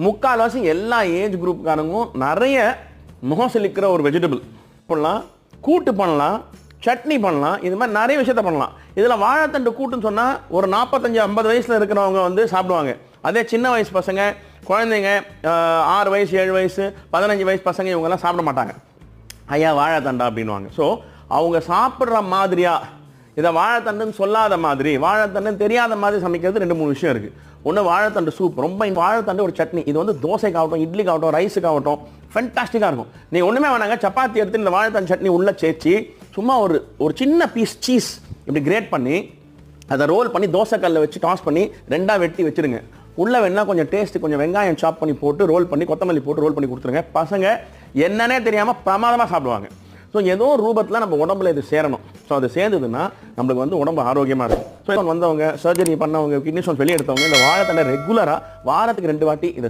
முக்கால்வாசி எல்லா ஏஜ் குரூப்காரங்களும் நிறைய முகம் செழிக்கிற ஒரு வெஜிடபிள் பண்ணலாம், கூட்டு பண்ணலாம், சட்னி பண்ணலாம், இது மாதிரி நிறைய விஷயத்த பண்ணலாம். இதில் வாழைத்தண்டு கூட்டுன்னு சொன்னால் ஒரு 45-50 வயசில் இருக்கிறவங்க வந்து சாப்பிடுவாங்க. அதே சின்ன வயசு பசங்க, குழந்தைங்க, 6 வயசு 7 வயசு 15 வயசு பசங்க இவங்கெல்லாம் சாப்பிட மாட்டாங்க. ஐயா வாழைத்தண்டா அப்படின்வாங்க. ஸோ அவங்க சாப்பிட்ற மாதிரியா இதை வாழைத்தண்டுன்னு சொல்லாத மாதிரி, வாழைத்தண்டுன்னு தெரியாத மாதிரி சமைக்கிறது 2-3 விஷயம் இருக்குது. ஒன்று வாழைத்தண்டு சூப், ரொம்ப வாழைத்தண்டு ஒரு சட்னி. இது வந்து தோசைக்காகட்டும், இட்லிக்காகட்டும், ரைஸுக்காகட்டும் ஃபென்டாஸ்டிக்காக இருக்கும். நீங்கள் ஒன்றுமே வேணாங்க, சப்பாத்தி எடுத்து இந்த வாழைத்தண்டு சட்னி உள்ளே சேர்த்து சும்மா ஒரு சின்ன பீஸ் சீஸ் இப்படி கிரேட் பண்ணி அதை ரோல் பண்ணி தோசைக்கல்ல வச்சு டாஸ் பண்ணி 2ஆக வெட்டி வச்சுருங்க. உள்ளே வேணா கொஞ்சம் டேஸ்ட்டு, கொஞ்சம் வெங்காயம் சாப் பண்ணி போட்டு ரோல் பண்ணி, கொத்தமல்லி போட்டு ரோல் பண்ணி கொடுத்துருங்க. பசங்க என்னன்னே தெரியாமல் பிரமாதமாக சாப்பிடுவாங்க. ஸோ ஏதோ ரூபத்தில் நம்ம உடம்புல இது சேரணும். ஸோ அது சேர்ந்ததுன்னா நம்மளுக்கு வந்து உடம்பு ஆரோக்கியமாக இருக்கும். ஸோ வந்தவங்க, சர்ஜரி பண்ணவங்க, கிட்னி ஸ்டோன்ஸ் வெளியே எடுத்தவங்க இந்த வாழைத்தண்டை ரெகுலராக வாரத்துக்கு 2 வாட்டி இதை